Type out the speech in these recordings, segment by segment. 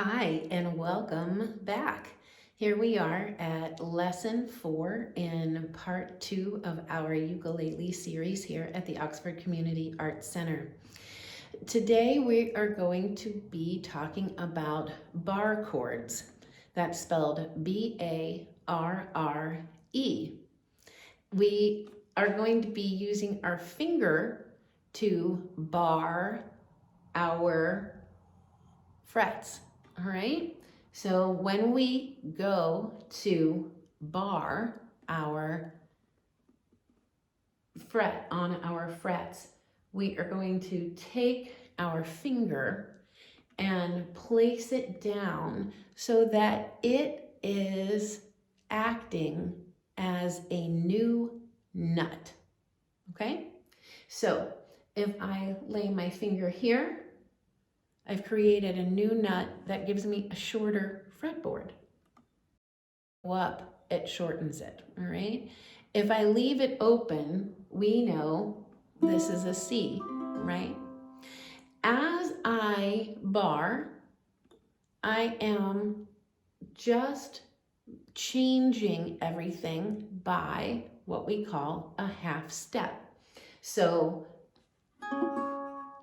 Hi, and welcome back. Here we are at lesson 4 in part 2 of our ukulele series here at the Oxford Community Arts Center. Today we are going to be talking about barre chords. That's spelled B-A-R-R-E. We are going to be using our finger to bar our frets. All right, so when we go to bar our fret on our frets, we are going to take our finger and place it down so that it is acting as a new nut. Okay, so if I lay my finger here, I've created a new nut that gives me a shorter fretboard. Go up, it shortens it, all right? If I leave it open, we know this is a C, right? As I bar, I am just changing everything by what we call a half step. So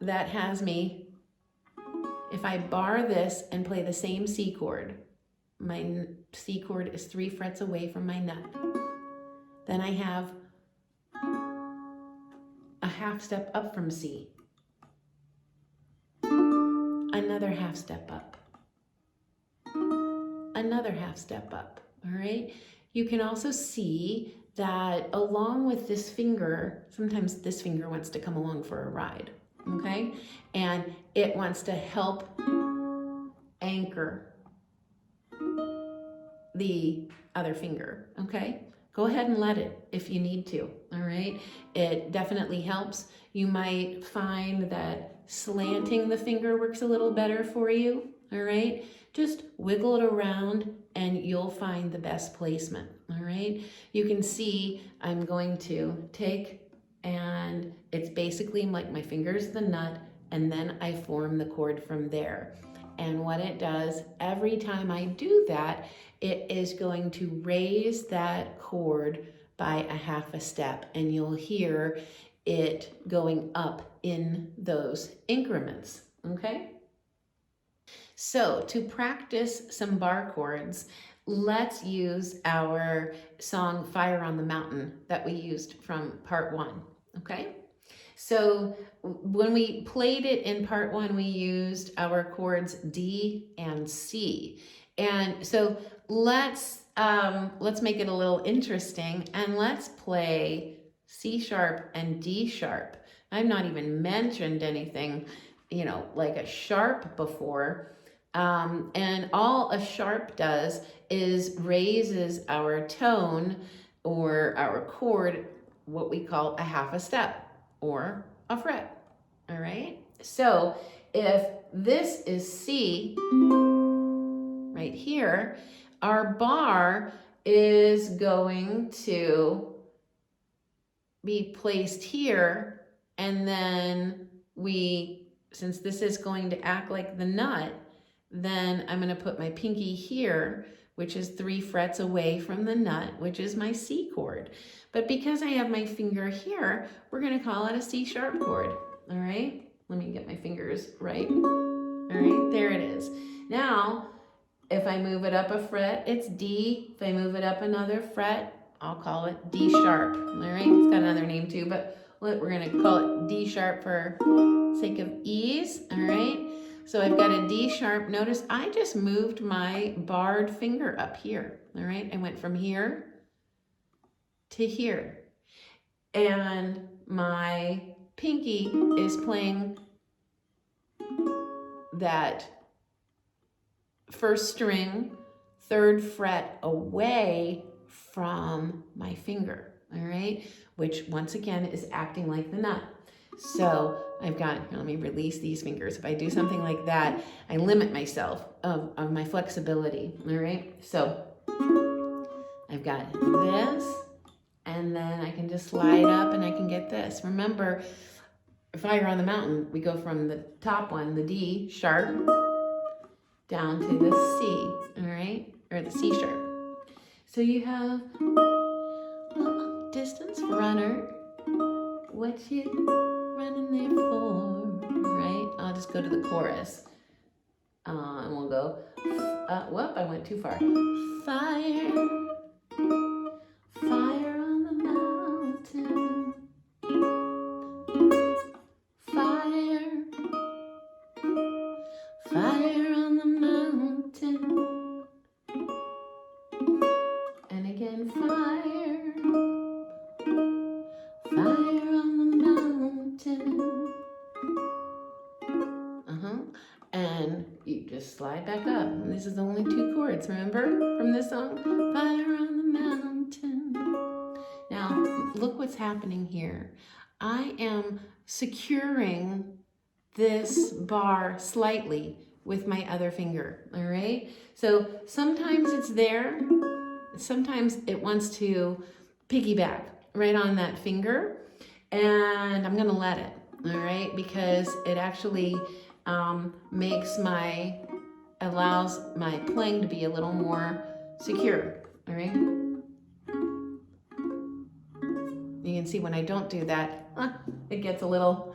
that has me, if I bar this and play the same C chord, my C chord is 3 frets away from my nut. Then I have a half step up from C. Another half step up. Another half step up, all right? You can also see that along with this finger, sometimes this finger wants to come along for a ride, okay? And it wants to help anchor the other finger, okay? Go ahead and let it if you need to, all right? It definitely helps. You might find that slanting the finger works a little better for you, all right? Just wiggle it around and you'll find the best placement, all right? You can see I'm going to take, and it's basically like my finger's the nut, and then I form the chord from there. And what it does, every time I do that, it is going to raise that chord by a half a step, and you'll hear it going up in those increments, okay? So to practice some barre chords, let's use our song Fire on the Mountain that we used from part 1, okay? So when we played it in part 1, we used our chords D and C. And so let's make it a little interesting, and let's play C sharp and D sharp. I've not even mentioned anything, like a sharp before. And all a sharp does is raises our tone or our chord, what we call a half a step or a fret, all right? So if this is C right here, our bar is going to be placed here, and then since this is going to act like the nut, then I'm going to put my pinky here, which is 3 frets away from the nut, which is my C chord. But because I have my finger here, we're going to call it a C sharp chord. All right, let me get my fingers right. All right, there it is. Now, if I move it up a fret, it's D. If I move it up another fret, I'll call it D sharp. All right, it's got another name too, but we're going to call it D sharp for sake of ease. All right. So I've got a D sharp. Notice I just moved my barred finger up here, all right? I went from here to here. And my pinky is playing that first string, 3rd fret away from my finger, all right? Which once again is acting like the nut. So I've got, here, let me release these fingers. If I do something like that, I limit myself of my flexibility, all right? So I've got this, and then I can just slide up and I can get this. Remember, Fire on the Mountain, we go from the top one, the D sharp, down to the C, all right? Or the C sharp. So you have long distance runner, what you running there for, right? I'll just go to the chorus. And we'll go, whoop, I went too far. Fire, fire on the mountain. Fire, fire on the mountain. And again, fire, fire on the mountain. And you just slide back up. And this is only 2 chords, remember, from this song? Fire on the mountain. Now, look what's happening here. I am securing this bar slightly with my other finger, all right? So sometimes it's there, sometimes it wants to piggyback right on that finger, and I'm gonna let it, all right? Because it actually allows my playing to be a little more secure, all right? You can see when I don't do that, it gets a little,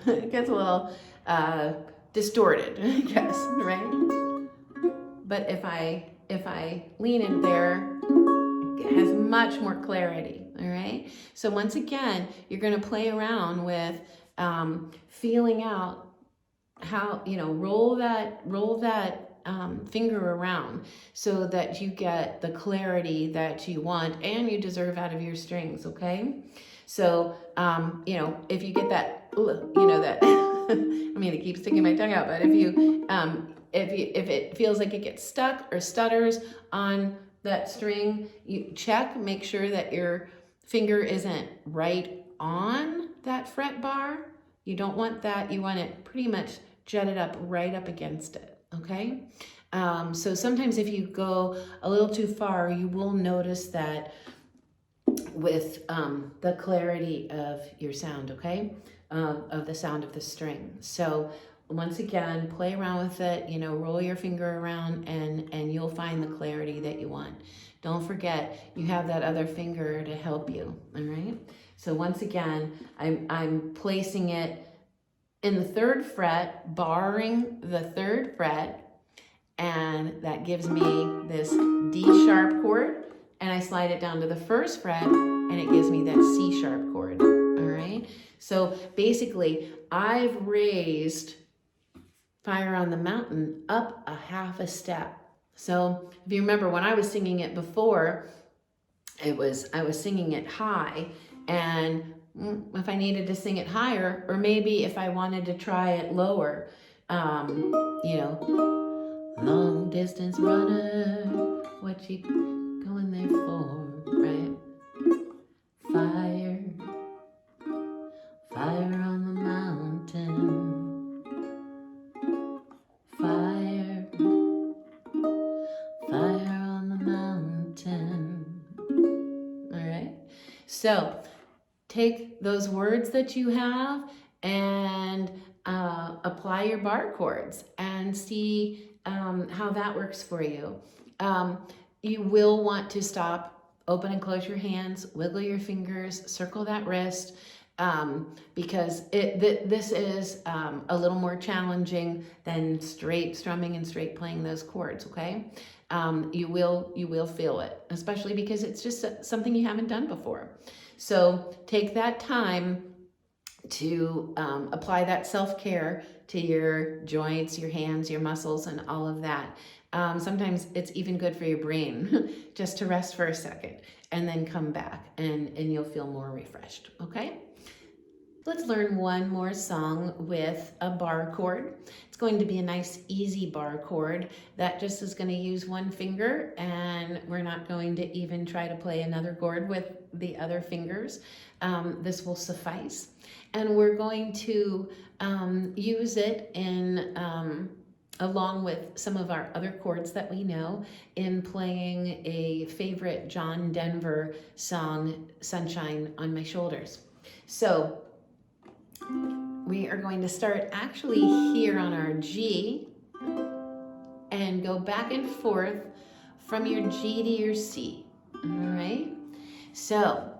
distorted, I guess, right? But if I lean in there, it has much more clarity, all right? So once again, you're gonna play around with feeling out how, roll that finger around so that you get the clarity that you want and you deserve out of your strings, okay? So, if you get that, that, I mean, it keeps sticking my tongue out, but if it feels like it gets stuck or stutters on that string, you check, make sure that your finger isn't right on that fret bar. You don't want that. You want it pretty much jutted up right up against it, okay? So sometimes if you go a little too far, you will notice that with the clarity of your sound, okay? Of the sound of the string. So once again, play around with it, roll your finger around and you'll find the clarity that you want. Don't forget, you have that other finger to help you, all right? So once again, I'm placing it in the 3rd fret, barring the 3rd fret, and that gives me this D sharp chord, and I slide it down to the 1st fret, and it gives me that C sharp chord, all right? So basically, I've raised Fire on the Mountain up a half a step. So if you remember when I was singing it before, I was singing it high, and if I needed to sing it higher, or maybe if I wanted to try it lower, long distance runner, what you going there for, right? Fire, fire on the mountain, fire, fire on the mountain, all right? So, take those words that you have and apply your bar chords and see how that works for you. You will want to stop, open and close your hands, wiggle your fingers, circle that wrist, because this is a little more challenging than straight strumming and straight playing those chords, okay? You will feel it, especially because it's just something you haven't done before. So take that time to apply that self-care to your joints, your hands, your muscles, and all of that. Sometimes it's even good for your brain just to rest for a second and then come back and you'll feel more refreshed, okay? Let's learn one more song with a bar chord. It's going to be a nice easy bar chord that just is going to use one finger, and we're not going to even try to play another chord with the other fingers. This will suffice. And we're going to use it in along with some of our other chords that we know in playing a favorite John Denver song, Sunshine on My Shoulders. So we are going to start actually here on our G, and and go back and forth from your G to your C. All right? So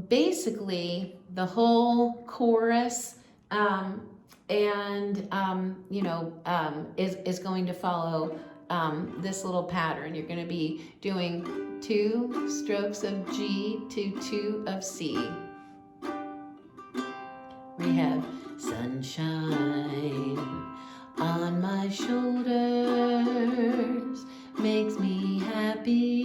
basically, the whole chorus is going to follow this little pattern. You're going to be doing 2 strokes of G to 2 of C. We have sunshine on my shoulders makes me happy.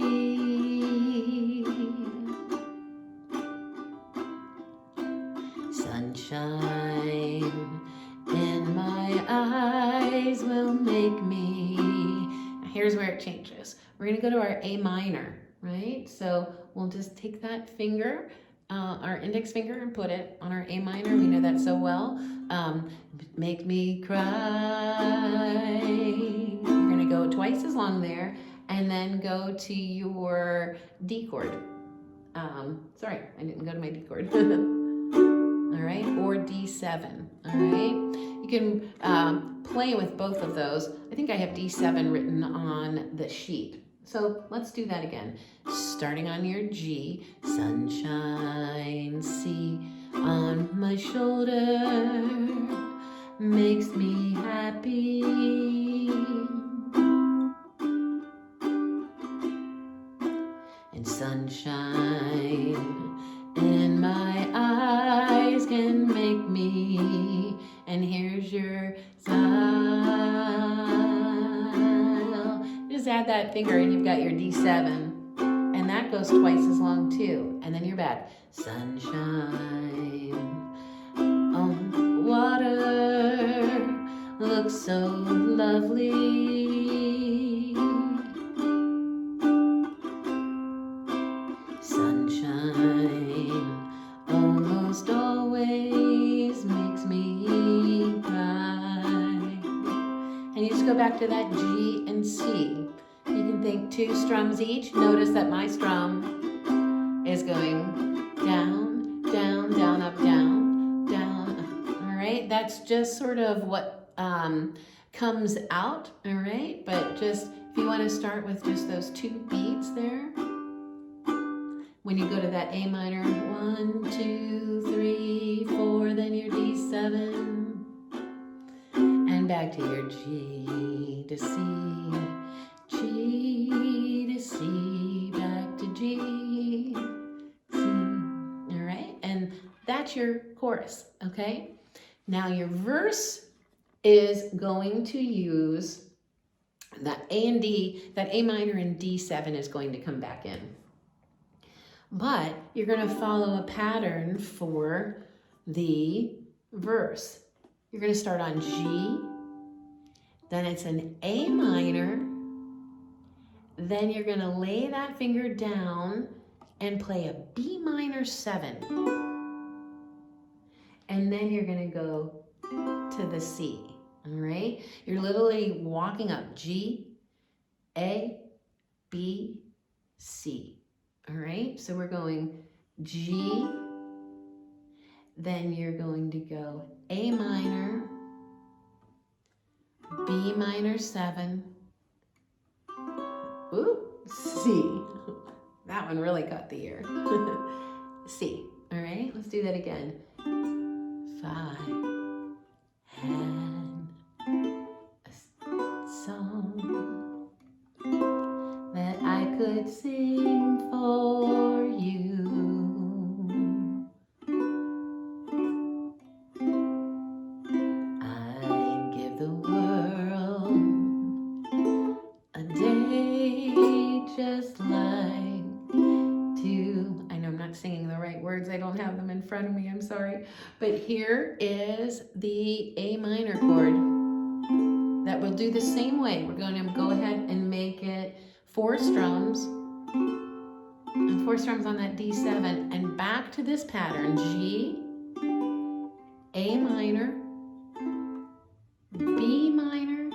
Sunshine in my eyes will make me. Now here's where it changes. We're going to go to our A minor, right? So we'll just take that finger, our index finger, and put it on our A minor. We know that so well. Make me cry. You're going to go twice as long there, and then go to your D chord. Sorry, I didn't go to my D chord. All right, or D7, all right? You can play with both of those. I think I have D7 written on the sheet. So let's do that again. Starting on your G, sunshine, C on my shoulder makes me happy. And sunshine in my eyes can make me, and here's your smile. Just add that finger and you've got your D7, and that goes twice as long too. And then you're back. Sunshine on water looks so lovely. Sunshine almost always makes me cry. And you just go back to that G and C. You can think 2 strums each. Notice that my strum is going down, down, down, up, down, down, up. All right, that's just sort of what comes out, all right? But just, if you want to start with just those 2 beats there, when you go to that A minor, 1, 2, 3, 4, then your D7, and back to your G to C, G to C, back to G, C, all right? And that's your chorus, okay? Now your verse is going to use that A and D, that A minor and D7 is going to come back in. But you're going to follow a pattern for the verse. You're going to start on G, then it's an A minor, then you're going to lay that finger down and play a B minor 7. And then you're going to go to the C, all right? You're literally walking up G, A, B, C. All right, so we're going G, then you're going to go A minor, B minor 7, ooh, C. That one really caught the ear. C, all right, let's do that again. 5, had a song that I could sing for you. I'd give the world a day just like to. I know I'm not singing the right words. I don't have them in front of me. I'm sorry. But here is the A minor chord that we'll do the same way. We're going to go ahead and make it 4 strums, and 4 strums on that D7, and back to this pattern, G, A minor, B minor,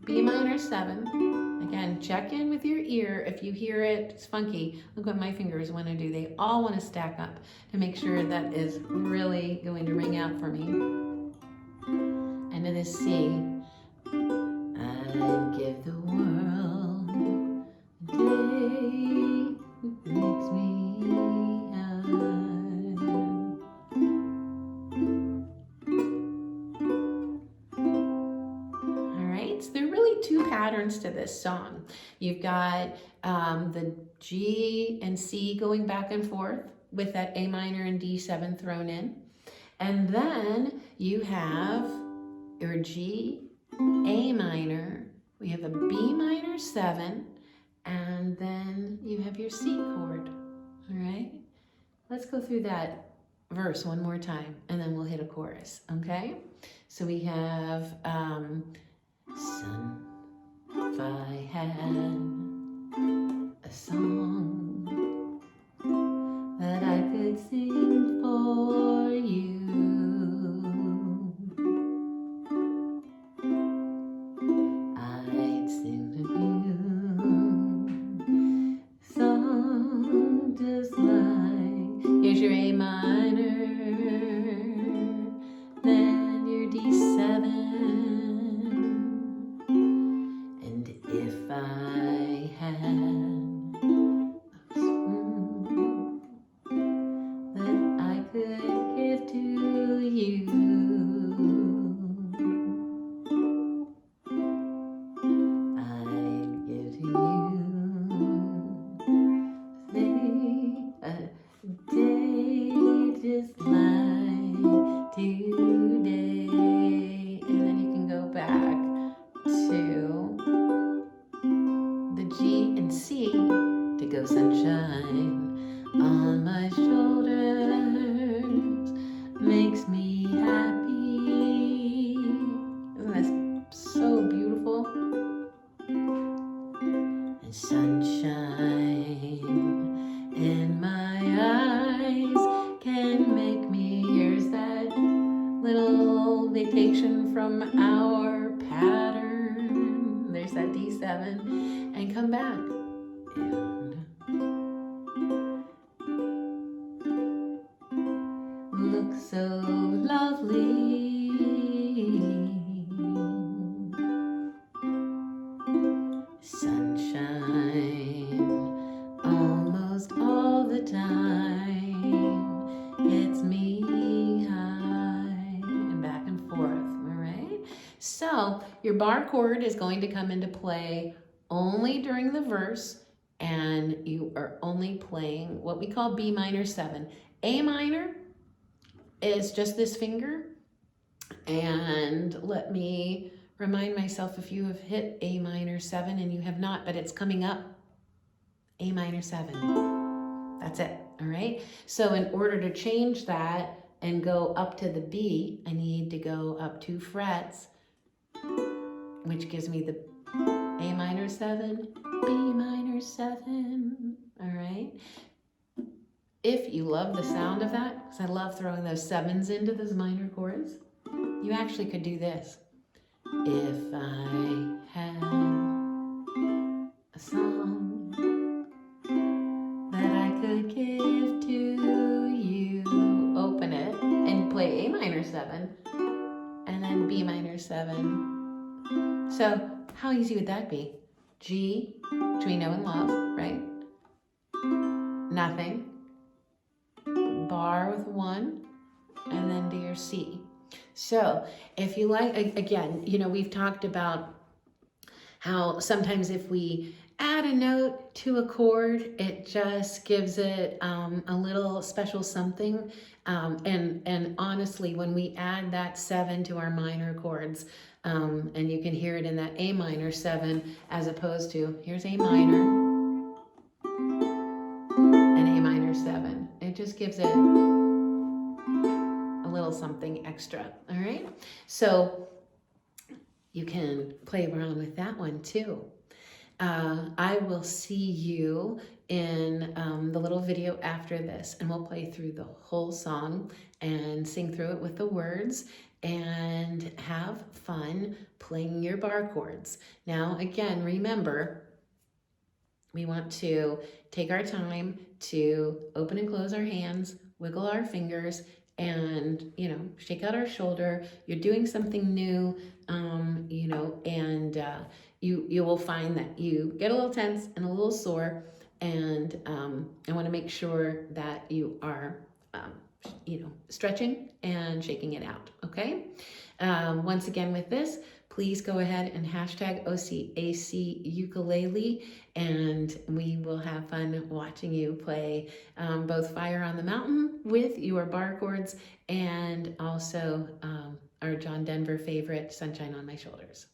B minor 7. Again, check in with your ear. If you hear it's funky, look what my fingers want to do. They all want to stack up to make sure that is really going to ring out for me. And to this C. two patterns to this song. You've got the G and C going back and forth with that A minor and D7 thrown in. And then you have your G, A minor, we have a B minor 7, and then you have your C chord, all right? Let's go through that verse one more time, and then we'll hit a chorus, okay? So we have, son, if I had a song that I could sing for you, I'd sing to you, song just like, here's your A minor, then your D7, and if I had a song that I could give to you, I'd give to you, say a day just like today, and then you can go back to the G and C to go sunshine on my shoulders makes me happy. Isn't that so beautiful? And sunshine in my eyes can make me, here's that little vacation from our pattern. There's that D7, and come back. And look so lovely. Sunshine almost all the time. It's me high and back and forth, all right? So your bar chord is going to come into play only during the verse, and you are only playing what we call B minor 7. A minor is just this finger, and let me remind myself if you have hit A minor 7 and you have not, but it's coming up, A minor 7. That's it, all right? So in order to change that and go up to the B, I need to go up 2 frets, which gives me the A minor 7, B minor 7, all right? If you love the sound of that, because I love throwing those 7s into those minor chords, you actually could do this. If I had a song that I could give to you, open it and play A minor 7 and then B minor 7. So how easy would that be? G, which we know and love, right? Nothing. Bar with 1, and then to your C. So if you like, again, you know, we've talked about how sometimes if we add a note to a chord, it just gives it a little special something. And honestly, when we add that 7 to our minor chords, and you can hear it in that A minor 7, as opposed to, here's A minor and A minor 7. It just gives it a little something extra, all right? So you can play around with that one too. I will see you in the little video after this, and we'll play through the whole song and sing through it with the words and have fun playing your bar chords. Now, again, remember, we want to take our time to open and close our hands, wiggle our fingers, and, you know, shake out our shoulder. You're doing something new, you know, and you will find that you get a little tense and a little sore, and I want to make sure that you are, you know, stretching and shaking it out, okay? Once again with this, please go ahead and hashtag OCAC Ukulele, and we will have fun watching you play both Fire on the Mountain with your Barre Chords and also our John Denver favorite, Sunshine on My Shoulders.